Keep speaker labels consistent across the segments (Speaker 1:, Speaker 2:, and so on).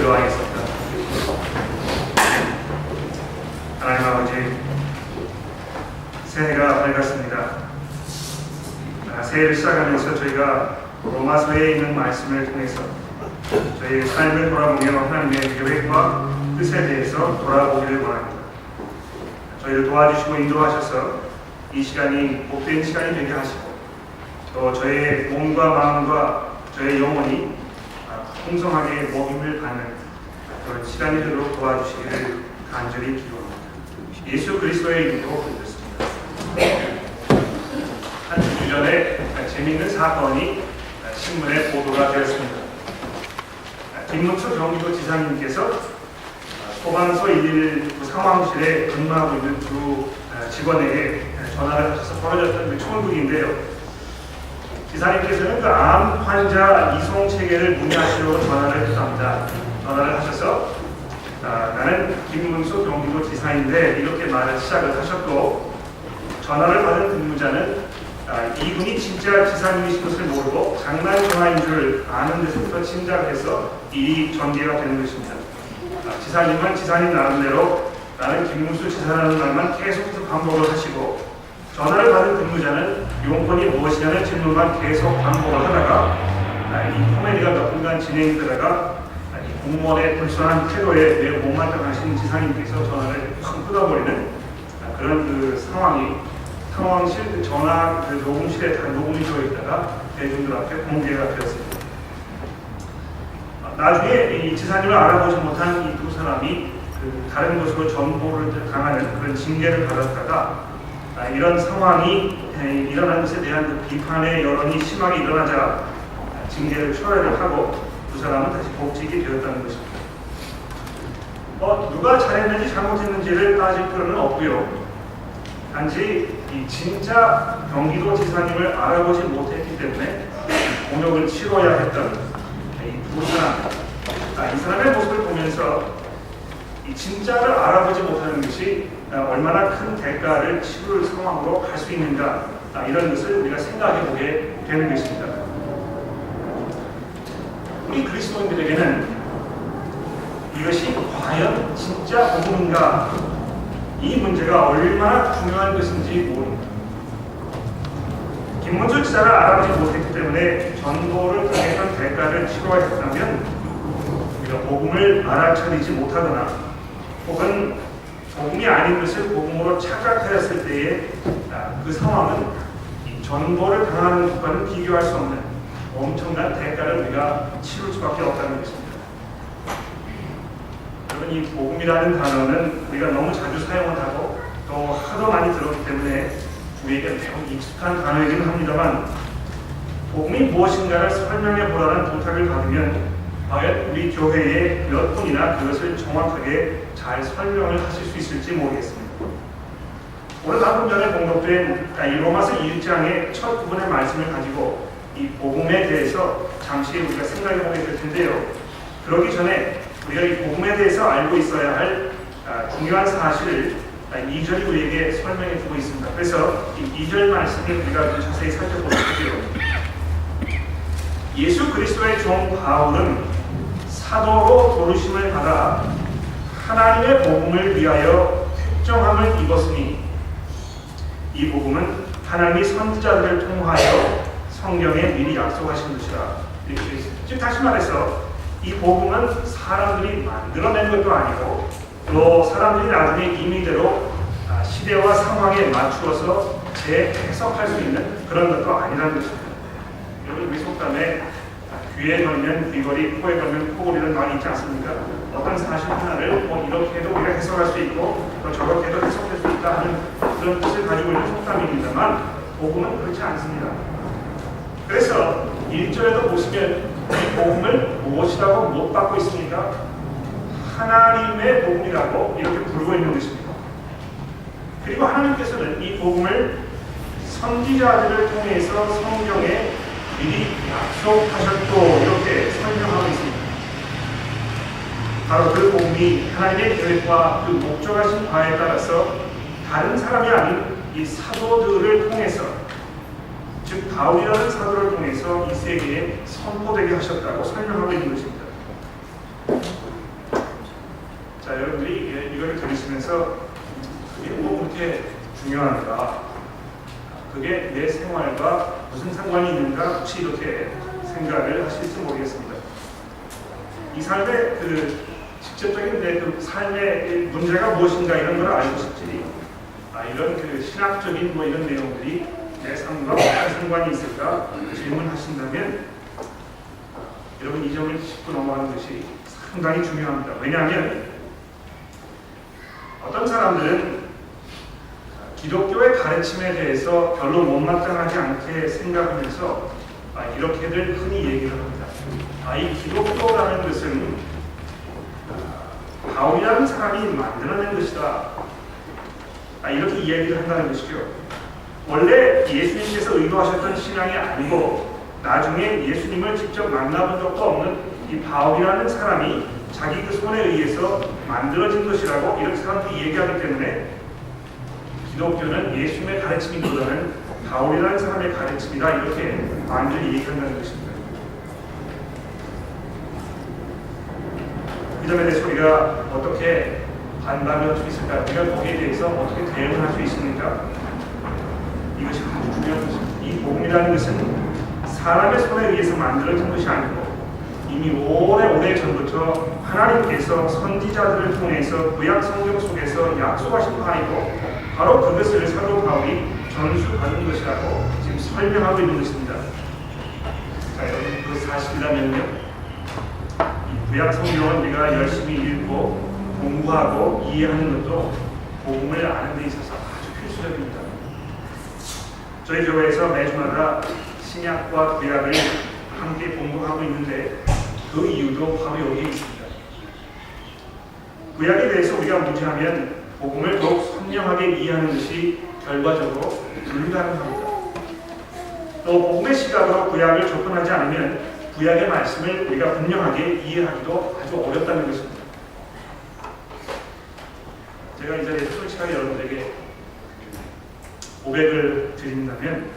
Speaker 1: 기도하겠습니다. 하나님 아버지, 새해가 밝았습니다. 새해를 시작하면서 저희가 로마서에 있는 말씀을 통해서 저희의 삶을 돌아보며 하나님의 계획과 뜻에 대해서 돌아보기를 원합니다. 저희를 도와주시고 인도하셔서 이 시간이 복된 시간이 되게 하시고 또 저희의 몸과 마음과 저희의 영혼이 풍성하게 먹임을 받는 그런 시간이 되도록 도와주시기를 간절히 기도합니다. 예수 그리스도의 이름으로 기도했습니다. 한 주 전에 재미있는 사건이 신문에 보도가 되었습니다. 김문수 경기도 지사님께서 소방서 119 상황실에 근무하고 있는 두 직원에게 전화를 하셔서 벌어졌던 그 총극인데요. 지사님께서는 그 암 환자 이송 체계를 문의하시려고 전화를 했답니다. 전화를 하셔서 나는 김문수 경기도 지사인데 이렇게 말을 시작을 하셨고, 전화를 받은 근무자는 이분이 진짜 지사님이신 것을 모르고 장난 전화인 줄 아는 데서부터 짐작해서 일이 전개가 되는 것입니다. 지사님은 지사님 나름대로 나는 김문수 지사라는 말만 계속해서 반복을 하시고, 전화를 받은 근무자는 용건이 무엇이냐는 질문만 계속 반복을 하다가 이 코미디가 몇 분간 진행되다가 공무원의 불순한 태도에 매우 못마땅하신 지사님께서 전화를 확 끊어버리는 그런 그 상황실 전화 녹음실에 다 녹음이 되어 있다가 대중들 앞에 공개가 되었습니다. 나중에 이 지사님을 알아보지 못한 이 두 사람이 다른 곳으로 전보를 당하는 그런 징계를 받았다가 이런 상황이 일어난 것에 대한 그 비판의 여론이 심하게 일어나자 징계를 철회를 하고 두 사람은 다시 복직이 되었다는 것입니다. 누가 잘했는지 잘못했는지를 따질 필요는 없고요. 단지 이 진짜 경기도 지사님을 알아보지 못했기 때문에 곤욕을 치러야 했던 이 두 사람, 이 사람의 모습을 보면서 이 진짜를 알아보지 못하는 것이 얼마나 큰 대가를 치를 상황으로 갈 수 있는가, 이런 것을 우리가 생각해 보게 되는 것입니다. 우리 그리스도인들에게는 이것이 과연 진짜 복음인가, 이 문제가 얼마나 중요한 것인지 모릅니다. 김문수 지사를 알아보지 못했기 때문에 전도를 통해서 대가를 치러야 했다면 우리가 복음을 알아차리지 못하거나 혹은 복음이 아닌 것을 복음으로 착각하였을 때의 그 상황은 이 전도를 당하는 것과는 비교할 수 없는 엄청난 대가를 우리가 치를 수밖에 없다는 것입니다. 여러분, 이 복음이라는 단어는 우리가 너무 자주 사용을 하고 또 하도 많이 들었기 때문에 우리에게 매우 익숙한 단어이기는 합니다만, 복음이 무엇인가를 설명해 보라는 부탁을 받으면 과연 우리 교회에 몇 분이나 그것을 정확하게 잘 설명을 하실 수 있을지 모르겠습니다. 오늘 방금 전에 공독된 이 로마서 1장의 첫 부분의 말씀을 가지고 이 복음에 대해서 잠시 우리가 생각해 보게 될 텐데요. 그러기 전에 우리가 이 복음에 대해서 알고 있어야 할 중요한 사실을 2절이 우리에게 설명해 주고 있습니다. 그래서 이 2절 말씀을 우리가 좀 자세히 살펴보겠고요. 예수 그리스도의 종 바울은 사도로 부르심을 받아 하나님의 복음을 위하여 택정함을 입었으니 이 복음은 하나님이 선지자들을 통하여 성경에 미리 약속하신 것이라, 이렇게 되어 있습니다. 즉 다시 말해서 이 복음은 사람들이 만들어낸 것도 아니고 또 사람들이 나중에 임의대로 시대와 상황에 맞추어서 재해석할 수 있는 그런 것도 아니라는 것입니다. 여러분, 우리 속담에 귀에 걸면 귀걸이, 코에 걸면 코걸이라는 말이 있지 않습니까? 어떤 사실 하나를 이렇게 해도 우리가 해석할 수 있고 또 저렇게 해도 해석할 수 있다 하는 그런 뜻을 가지고 있는 속담입니다만, 복음은 그렇지 않습니다. 그래서 1절에도 보시면 이 복음을 무엇이라고 못 받고 있습니까? 하나님의 복음이라고 이렇게 부르고 있는 것입니다. 그리고 하나님께서는 이 복음을 선지자들을 통해서 성경에 미리 약속하셨고 이렇게 설명하고 있습니다. 바로 그 복음이 하나님의 계획과 그 목적하신 바에 따라서 다른 사람이 아닌 이 사도들을 통해서, 즉 바울이라는 사도를 통해서 이 세계에 선포되게 하셨다고 설명하고 있는 것입니다. 들으시면서 그게 뭐 그렇게 중요한가? 그게 내 생활과 무슨 상관이 있는가? 혹시 이렇게 생각을 하실지 모르겠습니다. 이 삶의 직접적인 내 삶의 문제가 무엇인가 이런 걸 알고 싶지. 이런 신학적인 이런 내용들이 내 삶과 어떤 상관이 있을까 질문하신다면 여러분 이 점을 짚고 넘어가는 것이 상당히 중요합니다. 왜냐하면 어떤 사람들은 기독교의 가르침에 대해서 별로 못마땅하지 않게 생각하면서 이렇게들 흔히 얘기를 합니다. 이 기독교라는 것은 바울이라는 사람이 만들어낸 것이다. 이렇게 이야기를 한다는 것이죠. 원래 예수님께서 의도하셨던 신앙이 아니고 나중에 예수님을 직접 만나본 적도 없는 이 바울이라는 사람이 자기 손에 의해서 만들어진 것이라고 이렇게 사람들이 얘기하기 때문에 기독교는 예수님의 가르침이보다는 바울이라는 사람의 가르침이다 이렇게 많이들 얘기한다는 것입니다. 이 점에 대해서 우리가 어떻게 반박을 할 수 있을까? 우리가 거기에 대해서 어떻게 대응을 할 수 있습니까? 이것이 아주 중요한 것입니다. 이 복음이라는 것은 사람의 손에 의해서 만들어진 것이 아니고 이미 오래 전부터 하나님께서 선지자들을 통해서 구약 성경 속에서 약속하신 바이고 바로 그것을 사도 바울이 전수받은 것이라고 지금 설명하고 있는 것입니다. 자, 여러분 그 사실이라면요. 이 구약 성경은 우리가 열심히 읽고 공부하고 이해하는 것도 복음을 아는 데 있어서 아주 필수적입니다. 저희 교회에서 매주마다 신약과 구약을 함께 공부하고 있는데 그 이유도 바로 여기에 있습니다. 구약에 대해서 우리가 문제하면 복음을 더욱 선명하게 이해하는 것이 결과적으로 불가능합니다. 또 복음의 시각으로 구약을 접근하지 않으면 구약의 말씀을 우리가 분명하게 이해하기도 아주 어렵다는 것입니다. 제가 이 자리에 솔직하게 여러분들에게 고백을 드린다면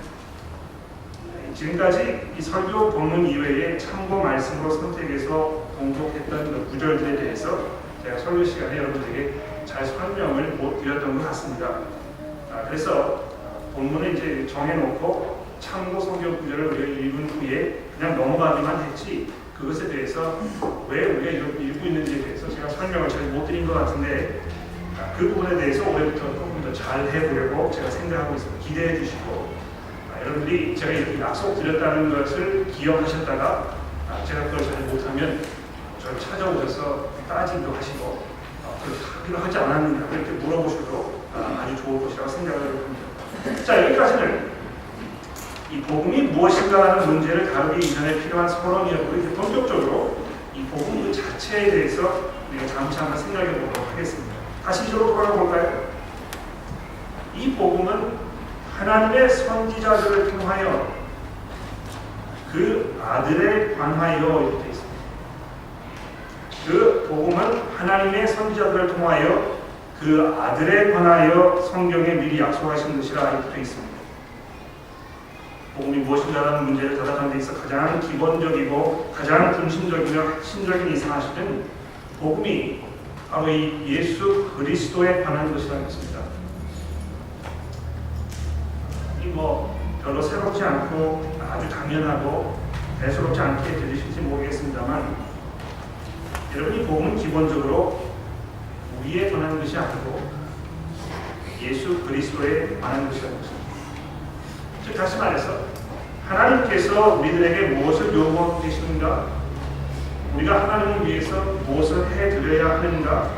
Speaker 1: 지금까지 이 설교 본문 이외에 참고 말씀으로 선택해서 공독했던 그 구절들에 대해서 제가 설교 시간에 여러분들에게 잘 설명을 못 드렸던 것 같습니다. 그래서 본문을 이제 정해놓고 참고 성경 구절을 우리가 읽은 후에 그냥 넘어가기만 했지 그것에 대해서 왜 우리가 이렇게 읽고 있는지에 대해서 제가 설명을 잘 못 드린 것 같은데 그 부분에 대해서 올해부터 조금 더 잘 해보려고 제가 생각하고 있습니다. 기대해 주시고 여러분들이 제가 이렇게 약속드렸다는 것을 기억하셨다가 제가 그걸 잘 못하면 저를 찾아오셔서 따지기도 하시고 그렇게 하기로 하지 않았느냐 이렇게 물어보셔도 아주 좋을 것이라고 생각을 합니다. 자, 여기까지는 이 복음이 무엇인가라는 문제를 다루기 이전에 필요한 서론이었고 이제 본격적으로 이 복음 그 자체에 대해서 우리가 잠시 한번 생각해 보도록 하겠습니다. 다시 이쪽으로 돌아가 볼까요? 이 복음은 하나님의 선지자들을 통하여 그 아들에 관하여 이렇게 되어 있습니다. 그 복음은 하나님의 선지자들을 통하여 그 아들에 관하여 성경에 미리 약속하신 것이라 이렇게 되어 있습니다. 복음이 무엇인가라는 문제를 대답하는 데 있어 가장 기본적이고 가장 중심적이며 핵심적인 이상하시는 복음이 바로 이 예수 그리스도에 관한 것이라는 것입니다. 이 별로 새롭지 않고 아주 당연하고 대수롭지 않게 들리실지 모르겠습니다만 여러분이 복음은 기본적으로 우리에 관한 것이 아니고 예수 그리스도에 관한 것이라는 것입니다. 즉 다시 말해서 하나님께서 우리들에게 무엇을 요구하고 계시는가? 우리가 하나님을 위해서 무엇을 해드려야 하는가?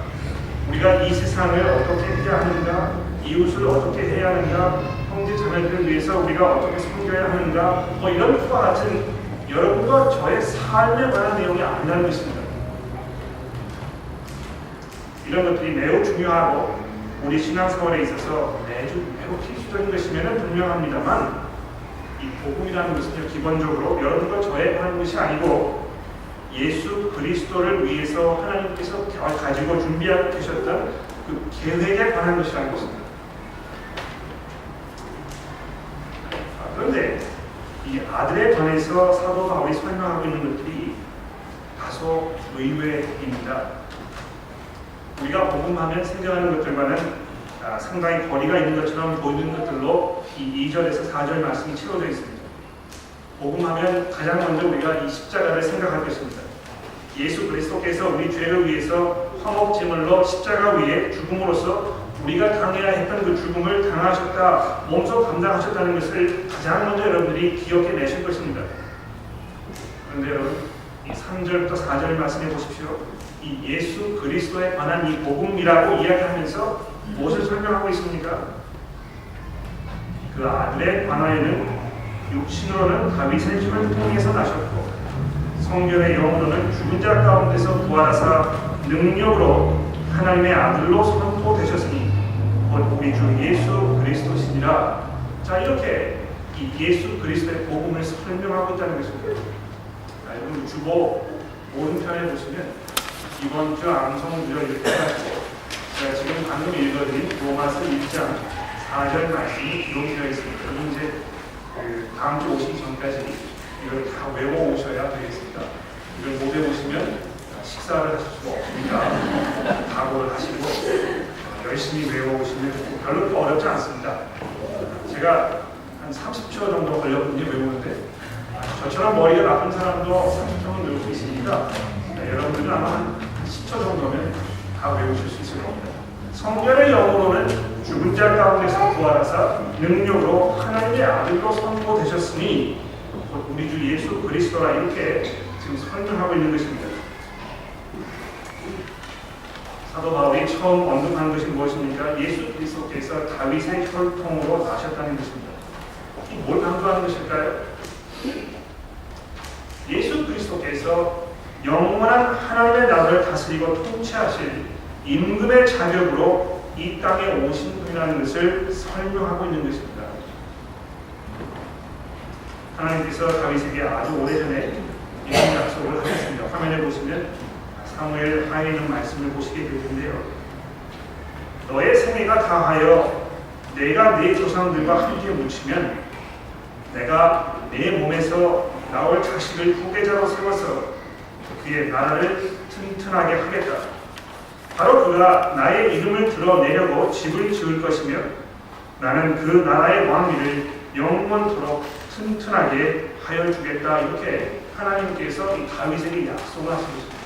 Speaker 1: 우리가 이 세상을 어떻게 해야 하는가? 이웃을 어떻게 해야 하는가? 형제 자매들을 위해서 우리가 어떻게 섬겨야 하는가? 이런 것과 같은 여러분과 저의 삶에 관한 내용이 아니라는 것입니다. 이런 것들이 매우 중요하고 우리 신앙생활에 있어서 매우 필수적인 것이면 분명합니다만 이 복음이라는 것은 기본적으로 여러분과 저에 관한 것이 아니고 예수 그리스도를 위해서 하나님께서 가지고 준비하고 계셨던 그 계획에 관한 것이라는 것입니다. 그런데 이 아들에 관해서 사도 바울이 설명하고 있는 것들이 다소 의외입니다. 우리가 복음하면 생각하는 것들과는 상당히 거리가 있는 것처럼 보이는 것들로 이 2절에서 4절 말씀이 채워져 있습니다. 복음하면 가장 먼저 우리가 이 십자가를 생각할 것입니다. 예수 그리스도께서 우리 죄를 위해서 화목제물로 십자가 위에 죽음으로써 우리가 당해야 했던 그 죽음을 당하셨다, 몸소 감당하셨다는 것을 가장 먼저 여러분들이 기억해 내실 것입니다. 그런데 여러분, 이 3절부터 4절 말씀해 보십시오. 이 예수 그리스도에 관한 이 복음이라고 이야기하면서 무엇을 설명하고 있습니까? 그 아들의 관하에는 육신으로는 다윗의 혈을 통해서 나셨고 성결의 영으로는 죽은 자 가운데서 부활하사 능력으로 하나님의 아들로 선포되셨으니 곧 우리 주 예수 그리스도시니라. 자, 이렇게 이 예수 그리스도의 복음을 설명하고 있다는 것입니다. 여러분 주보 오른편에 보시면 이번 주 암송 구절 이렇게 해가지고 제가 지금 방금 읽어드린 로마서 1장 4절 말씀이 기록되어 있습니다. 여러분 이제 다음 주 오시기 전까지 이걸 다 외워오셔야 되겠습니다. 이걸 못 외우시면 식사를 하실 수가 없습니다. 각오를 하시고 열심히 외워오시면 별로 어렵지 않습니다. 제가 한 30초 정도 걸렸거든요, 외우는데 저처럼 머리가 나쁜 사람도 30초는 외울 수 있으니까 여러분들은 아마 한 10초 정도면 다 외우실 수 있을 겁니다. 성결의 영으로는 죽은 자 가운데서 부활하사 능력으로 하나님의 아들로 선포되셨으니 우리 주 예수 그리스도라, 이렇게 지금 설명하고 있는 것입니다. 사도 바울이 처음 언급하는 것이 무엇입니까? 예수 그리스도께서 다윗의 혈통으로 나셨다는 것입니다. 뭘 강조하는 것일까요? 예수 그리스도께서 영원한 하나님의 나라를 다스리고 통치하실 임금의 자격으로 이 땅에 오신 분이라는 것을 설명하고 있는 것입니다. 하나님께서 다윗에게 아주 오래전에 이런 약속을 하셨습니다. 화면에 보시면 사무엘 하에 있는 말씀을 보시게 될 텐데요. 너의 생애가 다하여 내가 네 조상들과 함께 묻히면 내가 네 몸에서 나올 자식을 후계자로 세워서 그의 나라를 튼튼하게 하겠다. 바로 그가 나의 이름을 드러내려고 집을 지을 것이며 나는 그 나라의 왕위를 영원토록 튼튼하게 하여 주겠다. 이렇게 하나님께서 이 다윗에게 약속을 하신 것입니다.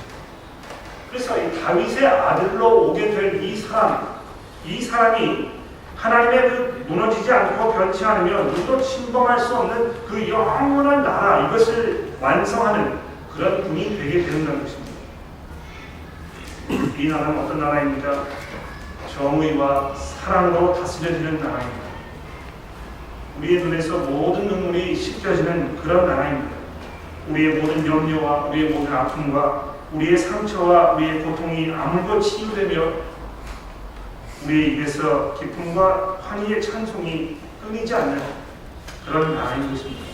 Speaker 1: 그래서 이 다윗의 아들로 오게 될 이 사람이 하나님의 그 무너지지 않고 변치 않으며 누구도 침범할 수 없는 그 영원한 나라, 이것을 완성하는 그런 분이 되게 된다는 것입니다. 이 나라는 어떤 나라입니까? 정의와 사랑으로 다스려지는 나라입니다. 우리의 눈에서 모든 눈물이 씻겨지는 그런 나라입니다. 우리의 모든 염려와 우리의 모든 아픔과 우리의 상처와 우리의 고통이 아물고 치유되며 우리의 입에서 기쁨과 환희의 찬송이 끊이지 않는 그런 나라인 것입니다.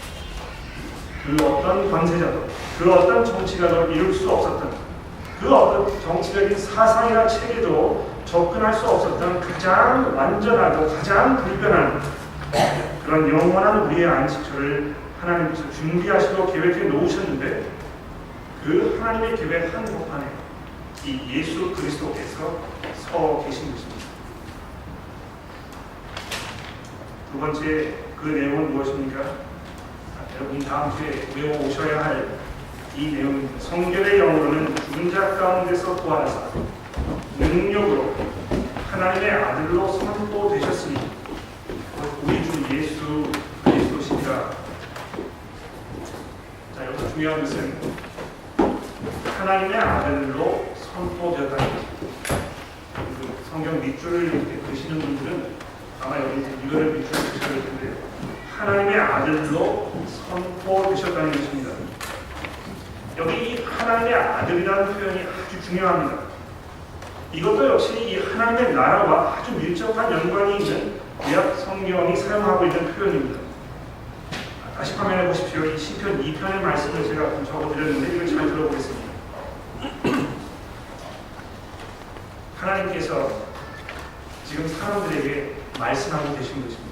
Speaker 1: 그 어떤 권세자도, 그 어떤 정치가도 이룰 수 없었던, 그 어떤 정치적인 사상이나 체계도 접근할 수 없었던 가장 완전하고 가장 불변한 그런 영원한 우리의 안식처를 하나님께서 준비하시고 계획해 놓으셨는데, 그 하나님의 계획 한복판에 이 예수 그리스도께서 서 계신 것입니다. 두 번째 그 내용은 무엇입니까? 여러분이 다음 주에 외워오셔야 할 이 내용입니다. 성결의 영으로는 죽은 자 가운데서 부활하사 능력으로 하나님의 아들로 선포되셨으니 우리 주 예수 그리스도시니라. 자, 여기서 중요한 것은 하나님의 아들로 선포되었다는 것입니다. 성경 밑줄을 이렇게 그시는 분들은 아마 여기 이거를 밑줄을 그셔야 될 텐데요. 하나님의 아들로 선포되셨다는 것입니다. 여기 하나님의 아들이라는 표현이 아주 중요합니다. 이것도 역시 이 하나님의 나라와 아주 밀접한 연관이 있는 구약 성경이 사용하고 있는 표현입니다. 다시 화면에 보십시오. 이 시편 2편의 말씀을 제가 좀 적어드렸는데 이걸 잘 들어보겠습니다. 하나님께서 지금 사람들에게 말씀하고 계신 것입니다.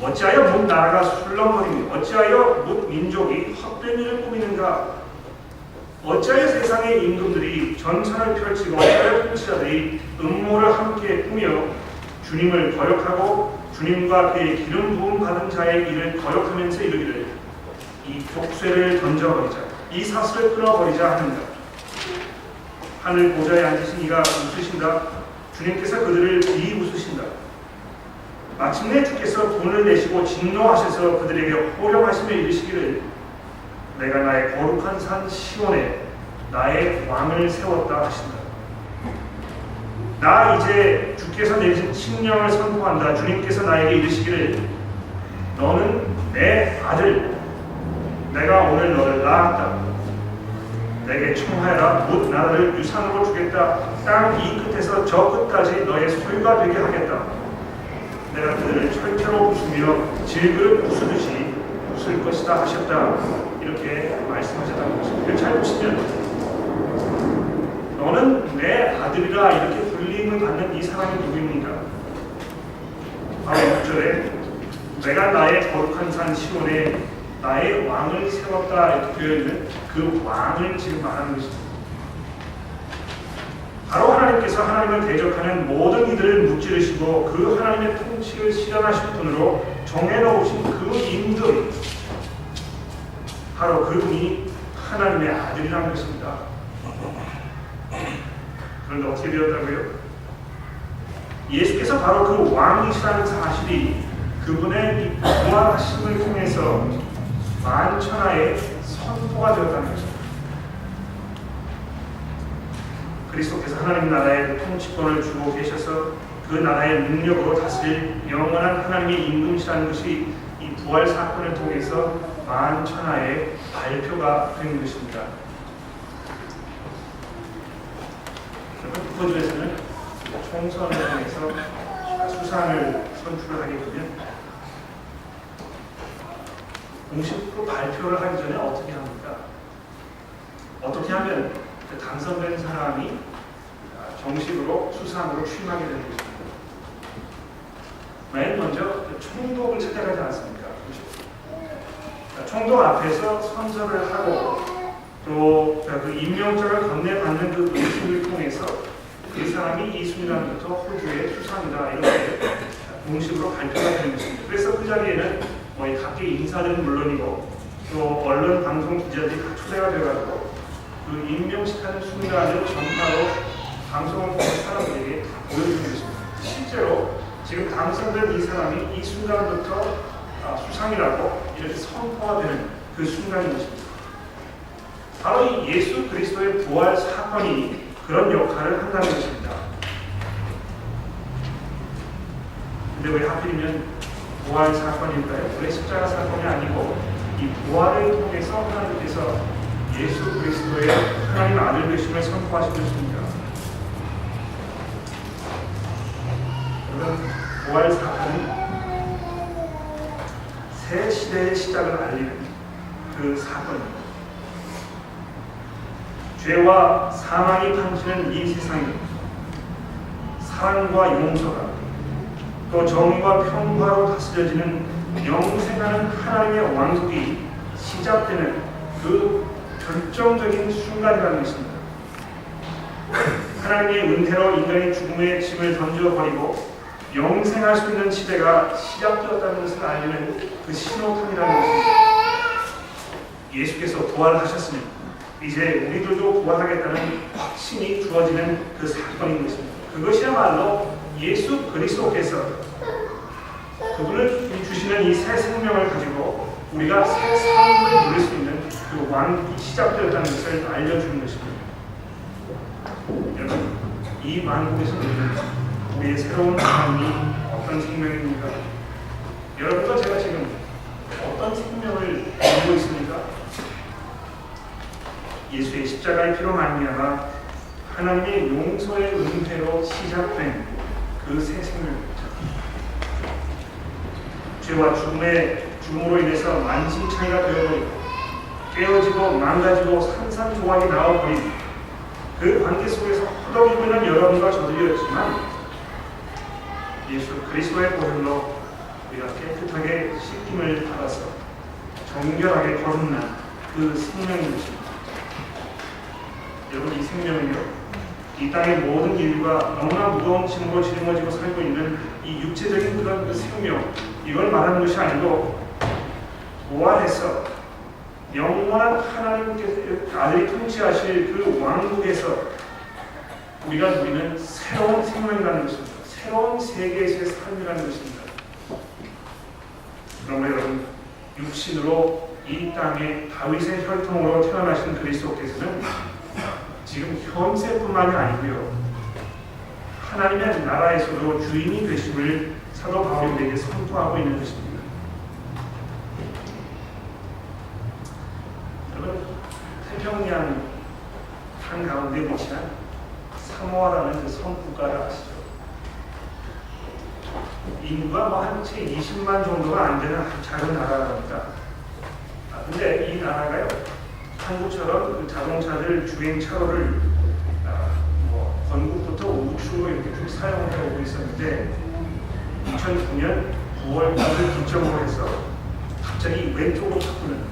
Speaker 1: 어찌하여 문 나라가 술렁거리며 어찌하여 문 민족이 헛된 일을 꾸미는가. 어찌하여 세상의 임금들이 전차를 펼치고 통치자들이 음모를 함께 꾸며 주님을 거역하고 주님과 그의 기름 부음 받은 자의 일을 거역하면서 이르기를 이 족쇄를 던져버리자, 이 사슬을 끊어버리자 하는가. 하늘 보좌에 앉으신 이가 웃으신다. 주님께서 그들을 비웃으신다. 마침내 주께서 분을 내시고 진노하셔서 그들에게 호령하시며 이르시기를 내가 나의 거룩한 산 시온에 나의 왕을 세웠다 하신다. 나 이제 주께서 내리신 칙령을 선포한다. 주님께서 나에게 이르시기를 너는 내 아들, 내가 오늘 너를 낳았다. 내게 청하여라. 곧 나라를 유산으로 주겠다. 땅 이 끝에서 저 끝까지 너의 소유가 되게 하겠다. 내가 그들을 철퇴로 부수며 질그릇 부수듯이 부술 것이다 하셨다. 이렇게 말씀하셨다는 것입니다. 잘 보시면 너는 내 아들이라 이렇게 불림을 받는 이 사람이 누구입니까? 바로 6절에 내가 나의 거룩한 산 시온에 나의 왕을 세웠다 이렇게 되어있는 그 왕을 지금 말하는 것입니다. 바로 하나님께서 하나님을 대적하는 모든 이들을 무찌르시고 그 하나님의 통치를 실현하실 분으로 정해놓으신 그 임금, 바로 그분이 하나님의 아들이라는 것입니다. 그런데 어떻게 되었다고요? 예수께서 바로 그 왕이시라는 사실이 그분의 이 부활하심을 통해서 만천하에 선포가 되었다는 것입니다. 그리스도께서 하나님 나라의 통치권을 주고 계셔서 그 나라의 능력으로 다스릴 영원한 하나님의 임금이라는 것이 이 부활 사건을 통해서 만천하에 발표가 된 것입니다. 북부주에서는 총선을 통해서 수상을 선출을 하게 되면 공식으로 발표를 하기 전에 어떻게 합니까? 어떻게 하면 당선된 사람이 정식으로 수상으로 취임하게 되는 것입니다. 맨 먼저 총독을 찾아가지 않습니까? 총독 앞에서 선서를 하고 또 그 임명장을 건네받는 그 의식을 통해서 이 사람이 이 순간부터 호주의 수상이다 이렇게 공식으로 발표가 되는 것입니다. 그래서 그 자리에는 각계 인사들은 물론이고 또 언론 방송 기자들이 다 초대가 되어가지고 그 임명식하는 순간을 전파로 방송을 통해 사람들에게 보여주는 것입니다. 실제로 지금 당선된 이 사람이 이 순간부터 수상이라고 이렇게 선포가 되는 그 순간인 것입니다. 바로 이 예수 그리스도의 부활 사건이 그런 역할을 한다는 것입니다. 근데 왜 하필이면 부활 사건일까요? 왜 십자가 사건이 아니고 이 부활을 통해서 하나님께서 예수 그리스도의 하나님 아들 되심을 선포하신 것입니다. 여러분, 부활 사건은 새 시대의 시작을 알리는 그 사건입니다. 죄와 사망이 판치는 이 세상에 사랑과 용서가 또 정의와 평화로 다스려지는 영생하는 하나님의 왕국이 시작되는 그 결정적인 순간이라는 것입니다. 하나님의 은혜로 인간이 죽음의 짐을 던져버리고 영생할 수 있는 시대가 시작되었다는 것을 알리는 그 신호탄이라는 것입니다. 예수께서 부활하셨으니 이제 우리들도 부활하겠다는 확신이 주어지는 그 사건인 것입니다. 그것이야말로 예수 그리스도께서 그분을 주시는 이 새 생명을 가지고 우리가 새 삶을 누릴 수 있는 그 왕국이 시작되었다는 것을 알려주는 것입니다. 여러분, 이 왕국에서 누리는 우리의 새로운 삶이 어떤 생명입니까? 여러분과 제가 지금 어떤 생명을 누리고 있습니까? 예수의 십자가의 피로 말미암아 하나님의 용서의 은혜로 시작된 그 새 생명입니다. 죄와 죽음으로 인해서 만신창이가 되어버리고 깨어지고 망가지고 산산조각이 나와버린 그 관계 속에서 허덕이고 있는 여러분과 저들이었지만 예수 그리스도의 보혈로 우리가 깨끗하게 씻김을 받아서 정결하게 거듭난 그 생명인 것입니다. 여러분, 이 생명은요, 이 땅의 모든 인류가 너무나 무거운 짐으로 짊어지고 살고 있는 이 육체적인 그런 그 생명, 이걸 말하는 것이 아니고 부활해서 영원한 하나님께서 아들이 통치하실 그 왕국에서 우리가 누리는 새로운 생명이라는 것입니다. 새로운 세계에서의 삶이라는 것입니다. 그러므로 여러분, 육신으로 이 땅에 다윗의 혈통으로 태어나신 그리스도께서는 지금 현세뿐만이 아니고요, 하나님의 나라에서도 주인이 되심을 사도 바울이 우리에게 선포하고 있는 것입니다. 여러분, 태평양 한가운데 위치한 사모아라는 그 섬국가를 아시죠? 인구가 한 채 20만 정도가 안 되는 아주 작은 나라랍니다. 근데 이 나라가요, 한국처럼 그 자동차들 주행차로를 건국부터 우측으로 이렇게 쭉 사용해 오고 있었는데 2009년 9월달을 기점으로 해서 갑자기 왼쪽으로 바꾸는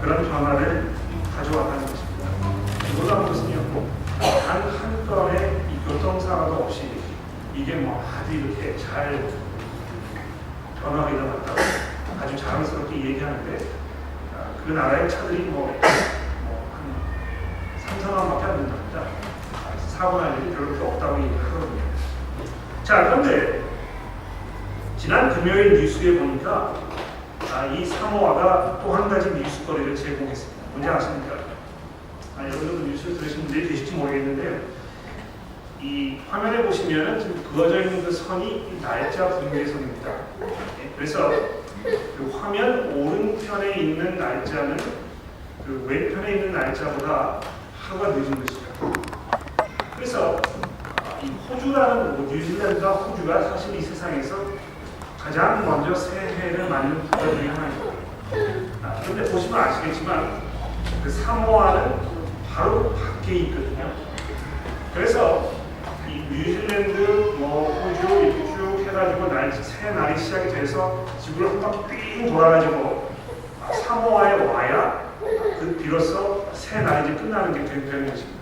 Speaker 1: 그런 변화를 가져왔다는 것입니다. 놀라운 것은요, 단 한 건의 이 교통사고도 없이 이게 아주 이렇게 잘 변화가 일어났다고 아주 자랑스럽게 얘기하는데, 그 나라의 차들이 한 3, 4만밖에 안 된답니다. 사고 날 일이 별로 없다고 얘기하거든요. 자, 그런데 지난 금요일 뉴스에 보니까 이 사모아가 또 한 가지 뉴스거리를 제공했습니다. 뭔지 아십니까? 여러분도 뉴스를 들으신 분들이 계실지 모르겠는데요, 이 화면에 보시면은 지금 그어져 있는 그 선이 날짜 분류의 선입니다. 그래서 그 화면 오른편에 있는 날짜는 그 왼편에 있는 날짜보다 하루가 늦은 것이죠. 그래서 이 호주라는, 뉴질랜드와 호주가 사실 이 세상에서 가장 먼저 새해를 맞는 국가 중에 하나입니다. 그런데 보시면 아시겠지만 그 사모아는 바로 밖에 있거든요. 그래서 이 뉴질랜드, 호주 이렇게 쭉 해가지고 새 날이 시작이 돼서 지구를 한 바퀴 삥 돌아가지고 사모아에 와야 비로소 새 날이 이제 끝나는 게 되는 것입니다.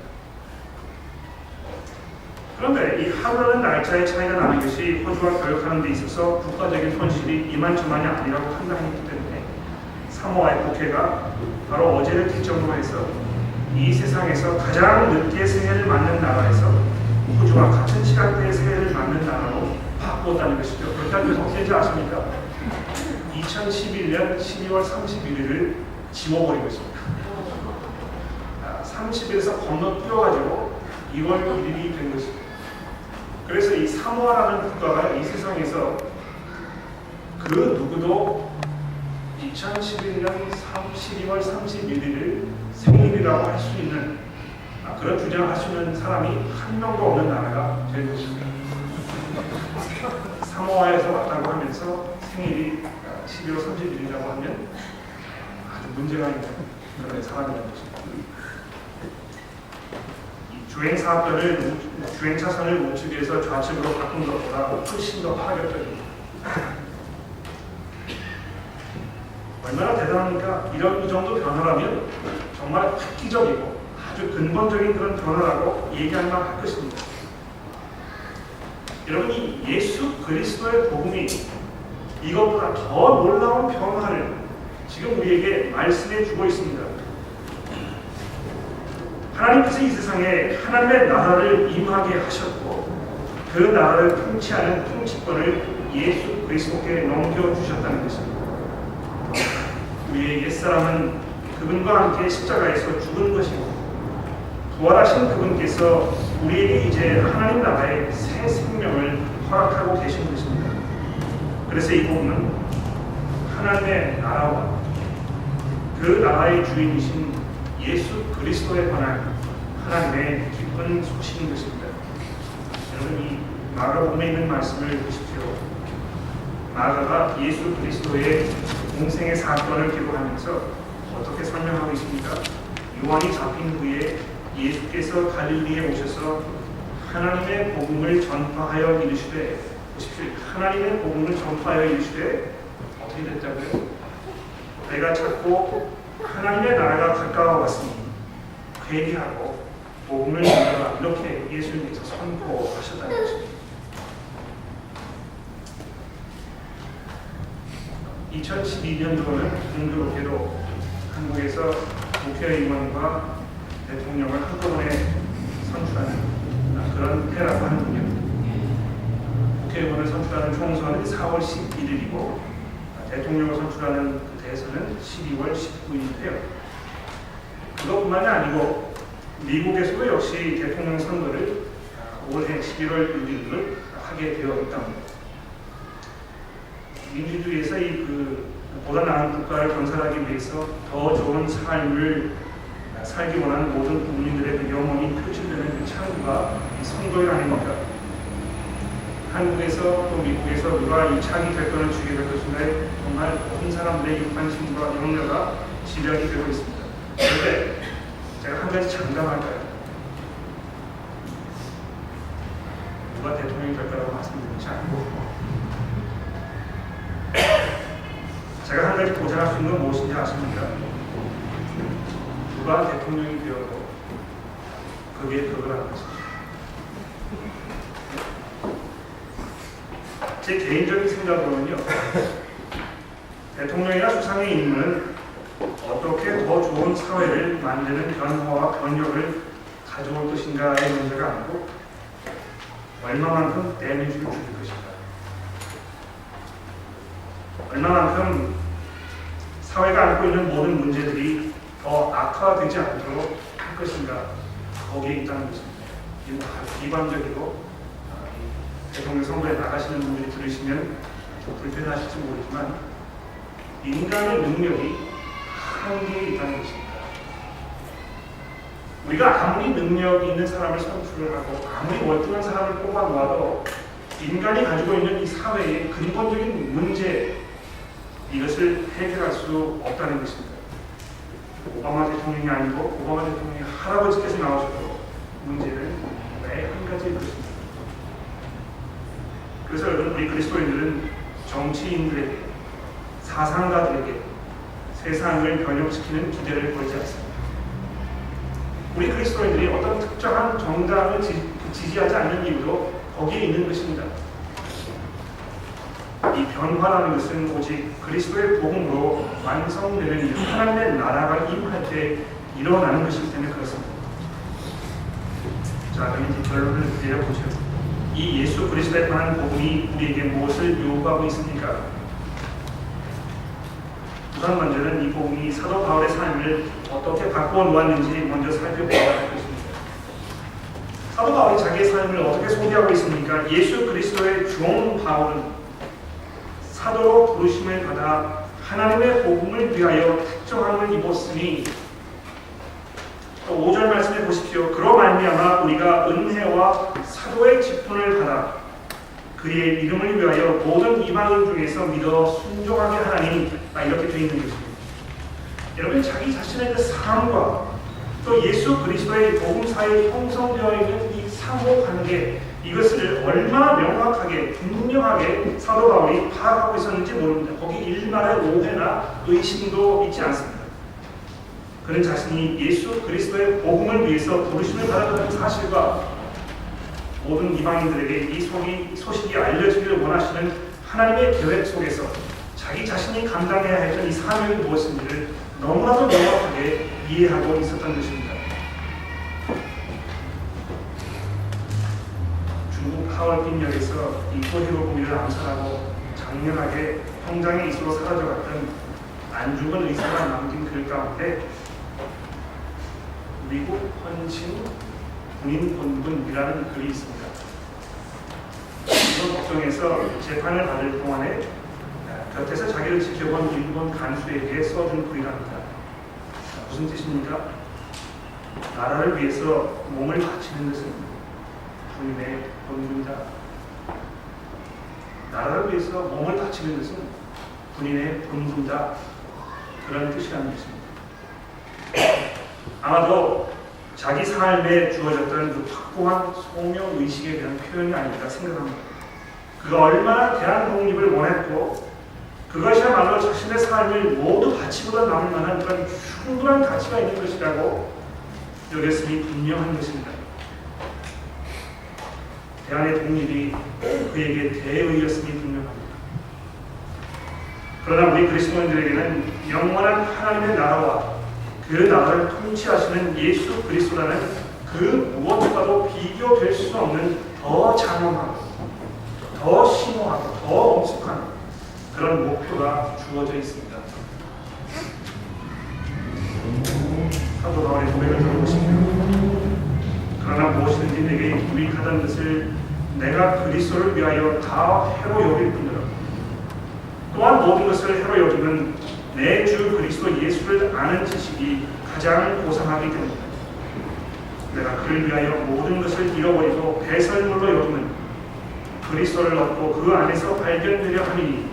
Speaker 1: 그런데 이 하루라는 날짜의 차이가 나는 것이 호주와 교역하는 데 있어서 국가적인 손실이 이만저만이 아니라고 판단했기 때문에 사모아의 국회가 바로 어제를 기점으로 해서 이 세상에서 가장 늦게 새해를 맞는 나라에서 호주와 같은 시간대에 새해를 맞는 나라로 바꾸었다는 것이죠. 그렇다는 것은 어떻게 아십니까? 2011년 12월 31일을 지워버린 것입니다. 30일에서 건너뛰어가지고 2월 1일이 된 것입니다. 그래서 이 사모아라는 국가가 이 세상에서 그 누구도 2011년 12월 31일을 생일이라고 할 수 있는, 그런 주장을 할 수 있는 사람이 한 명도 없는 나라가 된 것입니다. 사모아에서 왔다고 하면서 생일이 12월 31일이라고 하면 아주 문제가 있는 그런 사람이라는 것입니다. 주행 차선을 우측에서 좌측으로 바꾼 것보다 훨씬 더 파격적입니다. 얼마나 대단합니까? 이 정도 변화라면 정말 획기적이고 아주 근본적인 그런 변화라고 얘기할 만할 것입니다. 여러분, 이 예수 그리스도의 복음이 이것보다 더 놀라운 변화를 지금 우리에게 말씀해 주고 있습니다. 하나님께서 이 세상에 하나님의 나라를 임하게 하셨고 그 나라를 통치하는 통치권을 예수 그리스도께 넘겨주셨다는 것입니다. 우리의 옛사람은 그분과 함께 십자가에서 죽은 것이고 부활하신 그분께서 우리에게 이제 하나님 나라의 새 생명을 허락하고 계신 것입니다. 그래서 이 복음은 하나님의 나라와 그 나라의 주인이신 예수 그리스도에 관한 하나님의 기쁜 소식인 것입니다. 여러분, 이 마가복음에 있는 말씀을 보십시오. 마가가 예수 그리스도의 공생의 사건을 기록하면서 어떻게 설명하고 있습니까? 요한이 잡힌 후에 예수께서 갈릴리에 오셔서 하나님의 복음을 전파하여 이르시되, 보십시오. 하나님의 복음을 전파하여 이르시되 어떻게 됐다고요? 내가 찾고 하나님의 나라가 가까워 왔으니 회개하고 복음을 믿어라 이렇게 예수님께서 선포하셨다는 것입니다. 2012년도는 공교롭게도 한국에서 국회의원과 대통령을 한꺼번에 선출하는 그런 해라고 하는군요. 국회의원을 선출하는 총선은 4월 11일이고 대통령을 선출하는 그 대선은 12월 19일인데요. 그것뿐만이 아니고 미국에서도 역시 대통령 선거를 올해 11월 6일을 하게 되어 있답니다. 민주주의에서 보다 나은 국가를 건설하기 위해서 더 좋은 삶을 살기 원하는 모든 국민들의 그 영혼이 표출되는 그 창구가 선거일 아닙니까? 한국에서 또 미국에서 누가 이 차기 대권을 주게 될 것인가에 정말 모든 사람들의 이 관심과 염려가 집약이 되고 있습니다. 그런데 제가 한 가지 장담할까요? 누가 대통령이 될 거라고 말씀드리지 않고 제가 한 가지 보장할 수 있는 건 무엇인지 아십니까? 누가 대통령이 되어도 그게 그거라는 것입니다. 제 개인적인 생각으로는요, 대통령이나 수상의 임무는 어떻게 더 좋은 사회를 만드는 변화와 번영을 가져올 것인가의 문제가 아니고 얼마만큼 데미지를 줄 것인가, 얼마만큼 사회가 안고 있는 모든 문제들이 더 악화되지 않도록 할 것인가, 거기에 있다는 것입니다. 이건 아주 비관적이고 대통령 선거에 나가시는 분들이 들으시면 좀 불편하실지 모르지만 인간의 능력이 한계에 있다는 것입니다. 우리가 아무리 능력 있는 사람을 선출을 하고 아무리 월등한 사람을 뽑아 놓아도 인간이 가지고 있는 이 사회의 근본적인 문제, 이것을 해결할 수 없다는 것입니다. 오바마 대통령이 아니고 오바마 대통령의 할아버지께서 나오셔도 문제는 매 한 가지일 것입니다. 그래서 여러분, 우리 그리스도인들은 정치인들에게, 사상가들에게 세상을 변혁시키는 기대를 걸지 않습니다. 우리 그리스도인들이 어떤 특정한 정당을 지지하지 않는 이유도 거기에 있는 것입니다. 이 변화라는 것은 오직 그리스도의 복음으로 완성되는 일, 하나님의 나라가 임할 때 일어나는 것이기 때문에 그렇습니다. 자, 그럼 이제 결론을 내려보죠. 이 예수 그리스도에 관한 복음이 우리에게 무엇을 요구하고 있습니까? 우선 먼저는 이 복음이 사도 바울의 삶을 어떻게 바꾸어 놓았는지 먼저 살펴보아야 할 것입니다. 사도 바울이 자기의 삶을 어떻게 소개하고 있습니까? 예수 그리스도의 종 바울은 사도로 부르심을 받아 하나님의 복음을 위하여 특정함을 입었으니, 또 5절 말씀해 보십시오. 그로 말미암아 우리가 은혜와 사도의 직분을 받아 그의 이름을 위하여 모든 이방인 중에서 믿어 순종하게 하나니, 이렇게 되어 있는 것입니다. 여러분, 자기 자신의 그 삶과 또 예수 그리스도의 복음 사이에 형성되어 있는 이 상호 관계, 이것을 얼마나 명확하게 분명하게 사도 바울이 파악하고 있었는지 모릅니다. 거기 일말의 오해나 의심도 있지 않습니다. 그는 자신이 예수 그리스도의 복음을 위해서 부르심을 받았다는 사실과 모든 이방인들에게 이 소식이 알려지기를 원하시는 하나님의 계획 속에서 자기 자신이 감당해야 했던 이 사명이 무엇인지를 너무나도 명확하게 이해하고 있었던 것입니다. 중국 하얼빈역에서 이 토히로 부미를 암살하고 장렬하게 형장의 이수로 사라져갔던 안 죽은 의사가 남긴 글 가운데 미국 헌신 군인 본분이라는 글이 있습니다. 이번 법정에서 재판을 받을 동안에 곁에서 자기를 지켜본 일본 간수에게 써준 글이랍니다. 무슨 뜻입니까? 나라를 위해서 몸을 바치는 것은 군인의 본분이다. 나라를 위해서 몸을 바치는 것은 군인의 본분이다. 그런 뜻이라는 것입니다. 아마도 자기 삶에 주어졌던 그 확고한 소명의식에 대한 표현이 아닐까 생각합니다. 그가 얼마나 대한독립을 원했고 그것이야말로 자신의 삶을 모두 바치고도 남을 만한 그런 충분한 가치가 있는 것이라고 여겼음이 분명한 것입니다. 대안의 독립이 그에게 대의였음이 분명합니다. 그러나 우리 그리스도인들에게는 영원한 하나님의 나라와 그 나라를 통치하시는 예수 그리스도라는 그 무엇과도 비교될 수 없는 더 장엄하고 더 심오하고 더 엄숙한 그런 목표가 주어져 있습니다. 사도 바울의 고백을 들어보십시오. 그러나 무엇이든지 내게 유익하다는 것을 내가 그리스도를 위하여 다 해로 여길 뿐더러 또한 모든 것을 해로 여기면 내 주 그리스도 예수를 아는 지식이 가장 고상하기 때문이다. 내가 그를 위하여 모든 것을 잃어버리고 배설물로 여기면 그리스도를 얻고 그 안에서 발견되려 하니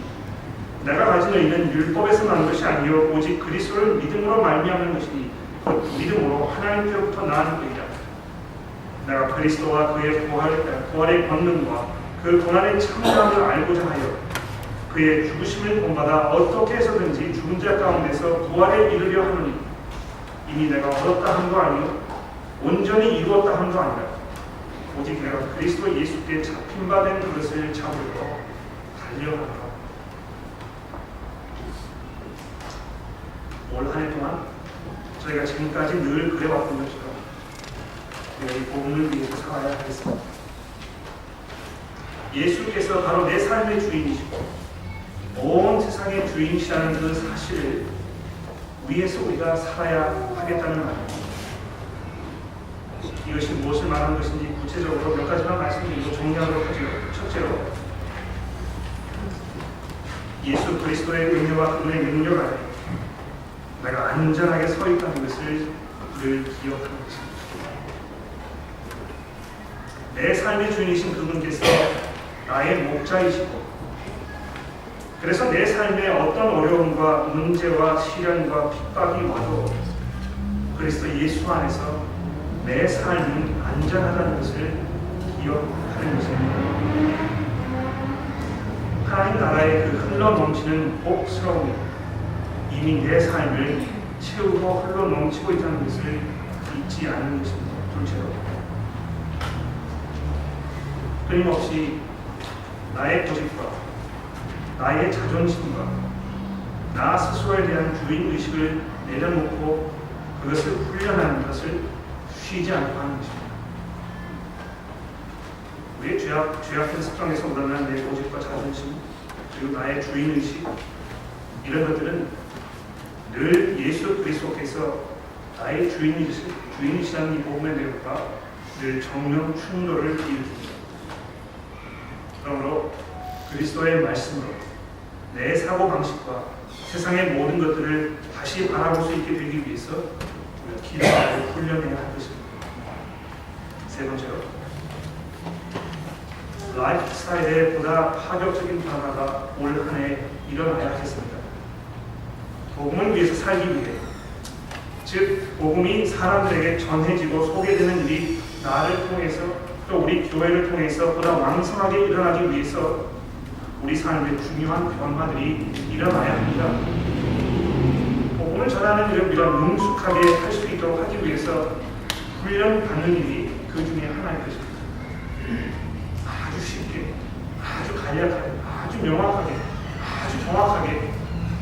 Speaker 1: 내가 가진 의는 율법에서 난 것이 아니요 오직 그리스도를 믿음으로 말미암는 것이니 그 믿음으로 하나님께로부터 나는 것이다. 내가 그리스도와 그의 부활의 권능과 그 고난의 참담을 알고자 하여 그의 죽으심을 본받아 어떻게 해서든지 죽은 자 가운데서 부활에 이르려 하노니 이미 내가 얻었다 함도 아니요 온전히 이루었다 함도 아니라 오직 내가 그리스도 예수께 잡힌 바 된 그것을 잡으러 달려가노라. 올 한 해 동안 저희가 지금까지 늘 그래왔던 것처럼 우리가 이 복음을 위해서 살아야 하겠습니다. 예수께서 바로 내 삶의 주인이시고 온 세상의 주인이시라는 그 사실을 위해서 우리가 살아야 하겠다는 말입니다. 이것이 무엇을 말하는 것인지 구체적으로 몇 가지만 말씀드리고 정리하도록 하죠. 첫째로, 예수 그리스도의 은혜와 그분의 능력 아래 내가 안전하게 서 있다는 것을 늘 기억하는 것입니다. 내 삶의 주인이신 그분께서 나의 목자이시고 그래서 내 삶에 어떤 어려움과 문제와 시련과 핍박이 와도 그리스도 예수 안에서 내 삶은 안전하다는 것을 기억하는 것입니다. 하나님 나라의 그 흘러 넘치는 복스러움이 이미 내 삶을 채우고 흘러 넘치고 있다는 것을 잊지 않는 것입니다. 둘째로, 끊임없이 나의 고집과 나의 자존심과 나 스스로에 대한 주인의식을 내려놓고 그것을 훈련하는 것을 쉬지 않고 하는 것입니다. 우리의 죄악된 습성에서 우러나는 내 고집과 자존심 그리고 나의 주인의식 이런 것들은 늘 예수 그리스도께서 나의 주인이시라는 이 복음의 내용과 늘 정면 충돌을 일으킵니다. 그러므로 그리스도의 말씀으로 내 사고방식과 세상의 모든 것들을 다시 바라볼 수 있게 되기 위해서 우리가 기도하고 훈련해야 할 것입니다. 세 번째로, 라이프 스타일에 보다 파격적인 변화가 올 한 해 일어나야 하겠습니다. 복음을 위해서 살기 위해, 즉 복음이 사람들에게 전해지고 소개되는 일이 나를 통해서 또 우리 교회를 통해서 보다 왕성하게 일어나기 위해서 우리 삶의 중요한 변화들이 일어나야 합니다. 복음을 전하는 일을 우리가 능숙하게 할 수 있도록 하기 위해서 훈련받는 일이 그 중에 하나일 것입니다. 아주 쉽게, 아주 간략하게, 아주 명확하게, 아주 정확하게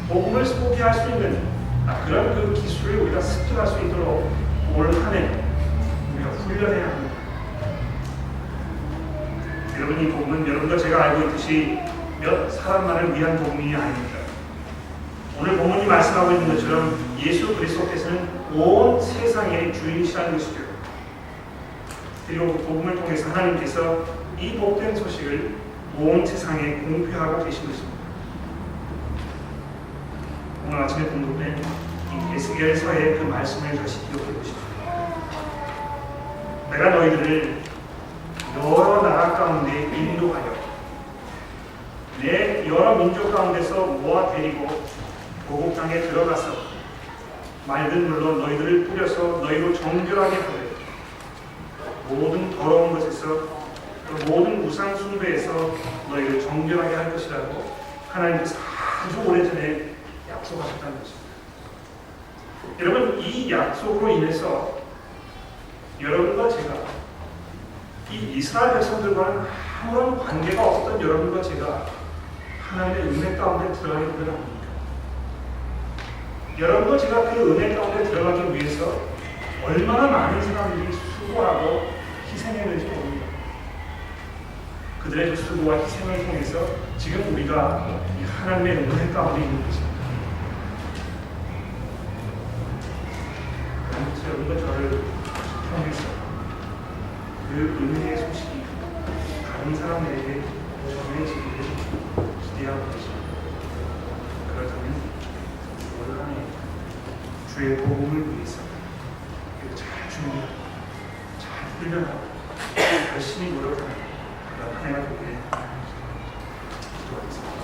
Speaker 1: 복음을 소개할 수 있는 그런 그 기술을 우리가 습득할 수 있도록 올 한 해 우리가 훈련해야 합니다. 여러분, 이 복음은 여러분과 제가 알고 있듯이 몇 사람만을 위한 복음이 아닙니다. 오늘 본문이 말씀하고 있는 것처럼 예수 그리스도께서는 온 세상의 주인이시라는 것이죠. 그리고 그 복음을 통해서 하나님께서 이 복된 소식을 온 세상에 공표하고 계신 것입니다. 오늘 아침에 공독된 이 에스겔서의 그 말씀을 다시 기억해 보십시오. 내가 너희들을 여러 나라 가운데 인도하여 내 여러 민족 가운데서 모아 데리고 고국 땅에 들어가서 맑은 물로 너희들을 뿌려서 너희로 정결하게 하되 모든 더러운 것에서 또 모든 우상 숭배에서 너희를 정결하게 할 것이라고 하나님께서 아주 오래전에 약속하셨다는 것입니다. 여러분, 이 약속으로 인해서 여러분과 제가 이 이스라엘 백성들과는 아무런 관계가 없었던 여러분과 제가 하나님의 은혜 가운데 들어가게 되는 겁니까? 여러분과 제가 그 은혜 가운데 들어가기 위해서 얼마나 많은 사람들이 수고하고 희생했는지 모릅니다. 그들의 그 수고와 희생을 통해서 지금 우리가 이 하나님의 은혜 가운데 있는 것입니다. 그래서 여러분과 저를 통해서 그 은혜의 소식이 다른 사람에게 전해지기를 기대하고 계십니다. 그렇다면 올 한 해 주의 복음을 위해서 잘 준비하고 잘 훈련하고 열심히 노력하는 그런 한 해가 되기를 기도하겠습니다.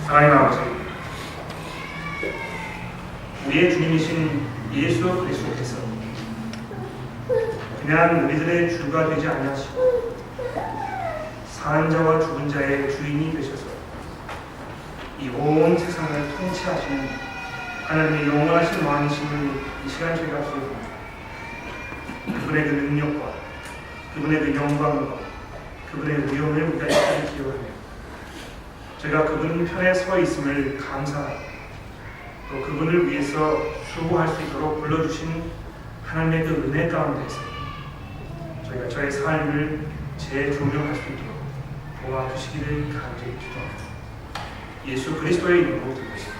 Speaker 1: 하나님 아버지, 우리의 주님이신 예수 그리스도께서 그냥 우리들의 주가 되지 아니하시고 사는 자와 죽은 자의 주인이 되셔서 이 온 세상을 통치하시는 하나님의 영원하신 왕이심을 이 시간 저희가 기억합니다. 그분의 그 능력과 그분의 그 영광과 그분의 위엄을 우리가 잘 기억하며 저희가 그분 편에 서 있음을 감사하고 또 그분을 위해서 수고할 수 있도록 불러주신 하나님의 그 은혜 가운데서 저희가 저의 삶을 재조명할 수 있도록 도와주시기를 간절히 기도합니다. 예수 그리스도의 이름으로 기도합니다.